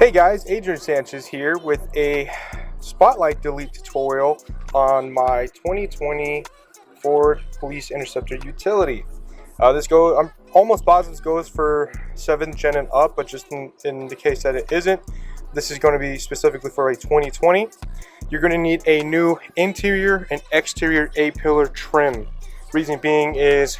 Hey guys, Adrian Sanchez here with a spotlight delete tutorial on my 2020 Ford Police Interceptor utility. I'm almost positive this goes for 7th gen and up, but just in the case that it isn't, this is going to be specifically for a 2020. You're going to need a new interior and exterior A-Pillar trim. Reason being is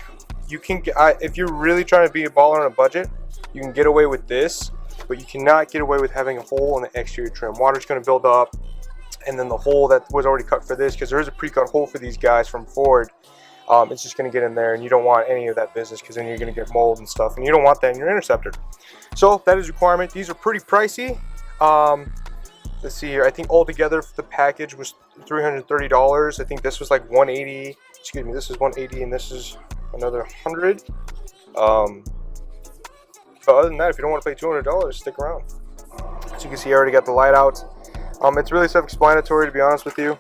you can, if you're really trying to be a baller on a budget, you can get away with this, but you cannot get away with having a hole in the exterior trim. Water's going to build up, and then the hole that was already cut for this, because there is a pre-cut hole for these guys from Ford, it's just going to get in there, and you don't want any of that business, because then you're going to get mold and stuff, and you don't want that in your Interceptor. So that is a requirement. These are pretty pricey. Let's see here. I think altogether the package was $330. I think this was like $180. Excuse me. This is $180, and this is another $100. But other than that, if you don't want to pay $200, stick around. As you can see, I already got the light out. It's really self-explanatory, to be honest with you.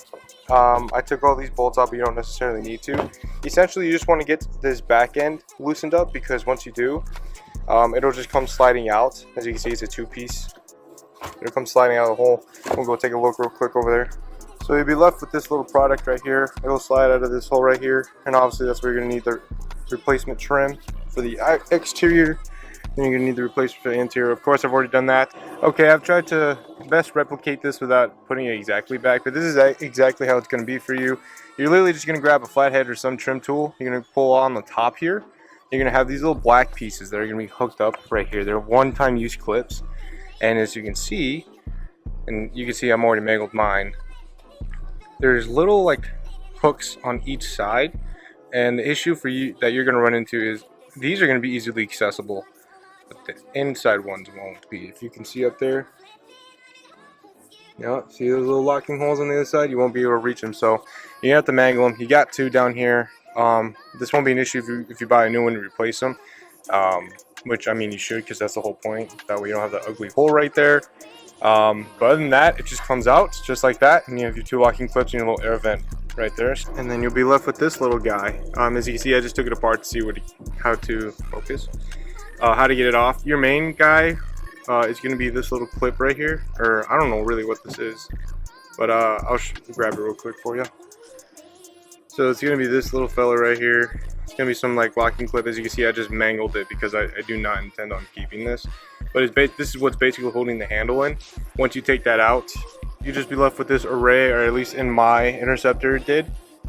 I took all these bolts out, but you don't necessarily need to. Essentially, you just want to get this back end loosened up, because once you do, it'll just come sliding out. As you can see, it's a two-piece. It'll come sliding out of the hole. We'll go take a look real quick over there. So you'll be left with this little product right here. It'll slide out of this hole right here, and obviously that's where you're going to need the replacement trim for the exterior. Then you're going to need the replacement for the interior. Of course, I've already done that. Okay, I've tried to best replicate this without putting it exactly back, but this is exactly how it's going to be for you. You're literally just going to grab a flathead or some trim tool. You're going to pull on the top here. You're going to have these little black pieces that are going to be hooked up right here. They're one-time use clips. And as you can see, I'm already mangled mine, there's little like hooks on each side. And the issue for you that you're going to run into is these are going to be easily accessible, but the inside ones won't be. If you can see up there, see those little locking holes on the other side? You won't be able to reach them, so you have to mangle them. You got two down here. This won't be an issue if you buy a new one to replace them, which I mean you should, because that's the whole point. That way you don't have the ugly hole right there. But other than that, it just comes out just like that, and you have your two locking clips and your little air vent right there, and then you'll be left with this little guy. As you can see, I just took it apart to see how to focus. How to get it off. Your main guy is going to be this little clip right here, or I don't know really what this is, but I'll grab it real quick for you. So it's going to be this little fella right here. It's going to be some like locking clip. As you can see, I just mangled it because I do not intend on keeping this, but this is what's basically holding the handle in. Once you take that out, you just be left with this array, or at least in my Interceptor it did.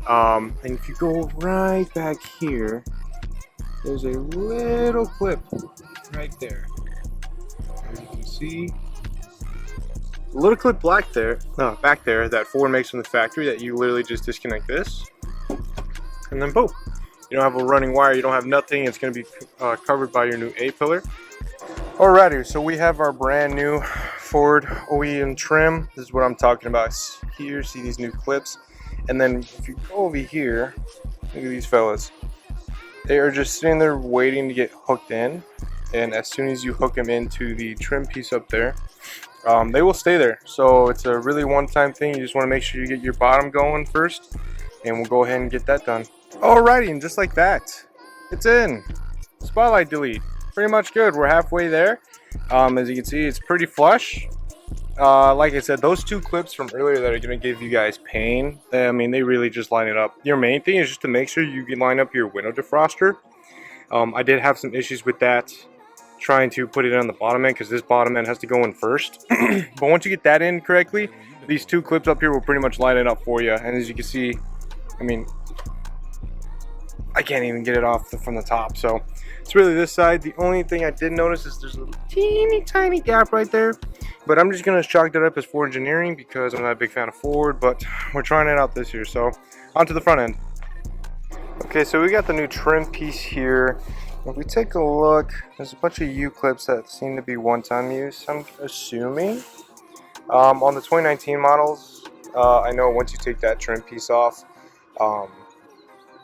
And if you go right back here, there's a little clip right there. As you can see, a little clip back there that Ford makes from the factory, that you literally just disconnect this, and then boom, you don't have a running wire, you don't have nothing. It's going to be covered by your new A-Pillar. Alrighty, so we have our brand new Ford OEM trim. This is what I'm talking about here. See these new clips, and then if you go over here, look at these fellas. They are just sitting there waiting to get hooked in, and as soon as you hook them into the trim piece up there, they will stay there. So it's a really one-time thing. You just want to make sure you get your bottom going first, and we'll go ahead and get that done. Alrighty, and just like that, it's in. Spotlight delete. Pretty much good. We're halfway there. As you can see, it's pretty flush. Like I said, those two clips from earlier that are going to give you guys pain, I mean, they really just line it up. Your main thing is just to make sure you can line up your window defroster. I did have some issues with that, trying to put it on the bottom end, because this bottom end has to go in first. But once you get that in correctly, these two clips up here will pretty much line it up for you. And as you can see, I mean, I can't even get it off from the top, so it's really this side. The only thing I did notice is there's a little teeny tiny gap right there, but I'm just gonna chalk that up as Ford engineering, because I'm not a big fan of Ford, but we're trying it out this year. So onto the front end. Okay, so we got the new trim piece here. If we take a look, there's a bunch of U-clips that seem to be one-time use, I'm assuming. On the 2019 models, I know once you take that trim piece off,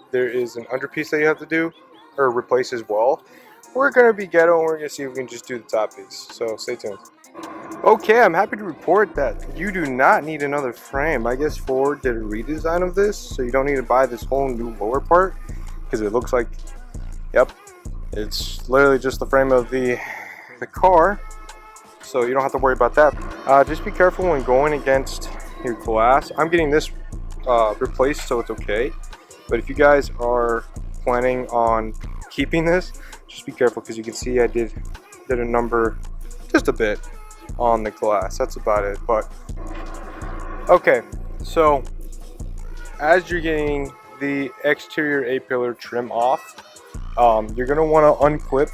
there is an underpiece that you have to do or replace as well. We're gonna be ghetto, and we're gonna see if we can just do the top piece, so stay tuned. Okay, I'm happy to report that you do not need another frame. I guess Ford did a redesign of this, so you don't need to buy this whole new lower part, because it looks like, yep, it's literally just the frame of the car. so you don't have to worry about that. Just be careful when going against your glass. I'm getting this replaced, so it's okay. But if you guys are planning on keeping this, just be careful, because you can see I did a number just a bit on the glass. That's about it. But okay, so as you're getting the exterior A-pillar trim off, you're gonna want to unclip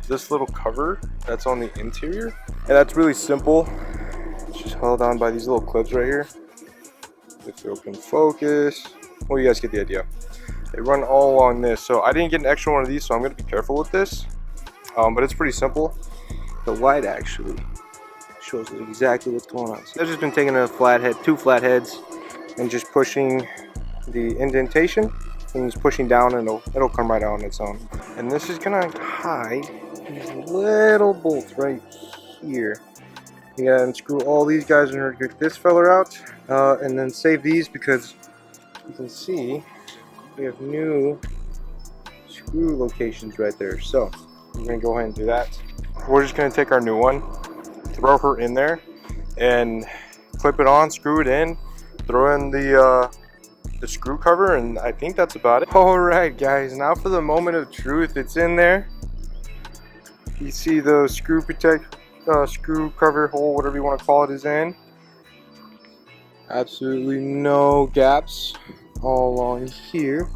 this little cover that's on the interior, and that's really simple. It's just held on by these little clips right here. If you can focus, well, you guys get the idea. They run all along this. So I didn't get an extra one of these, so I'm gonna be careful with this. But it's pretty simple. The light actually shows us exactly what's going on. So I've just been taking a flathead, 2 flatheads, and just pushing the indentation, and just pushing down, and it'll come right out on its own. And this is gonna hide these little bolts right here. You gotta unscrew all these guys in order to get this feller out, and then save these, because you can see we have new screw locations right there. So we're gonna go ahead and do that. We're just gonna take our new one, throw her in there, and clip it on, screw it in, throw in the screw cover, and I think that's about it. All right, guys, now for the moment of truth. It's in there. You see the screw screw cover hole, whatever you want to call it, is in. Absolutely no gaps all along here.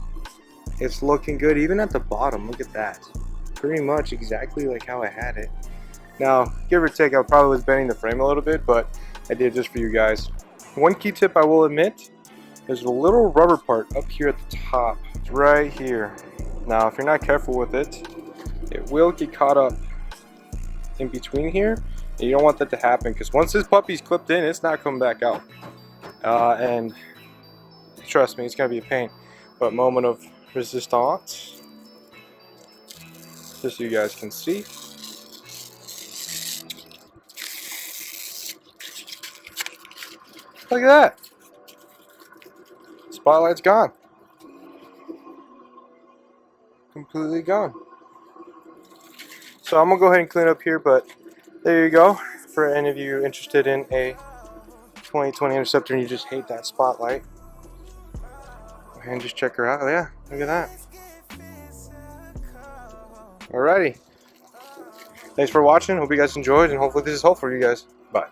It's looking good, even at the bottom. Look at that. Pretty much exactly like how I had it. Now, give or take, I probably was bending the frame a little bit, but I did it just for you guys. One key tip I will admit, there's a little rubber part up here at the top. It's right here. Now, if you're not careful with it, it will get caught up in between here, and you don't want that to happen, because once this puppy's clipped in, it's not coming back out. And trust me, it's gonna be a pain. But moment of resistance, just so you guys can see. Look at that. Spotlight's gone. Completely gone. So I'm gonna go ahead and clean up here, but there you go. For any of you interested in a 2020 Interceptor and you just hate that spotlight, go ahead and just check her out. Oh, yeah, look at that. Alrighty. Thanks for watching. Hope you guys enjoyed, and hopefully this is helpful for you guys. Bye.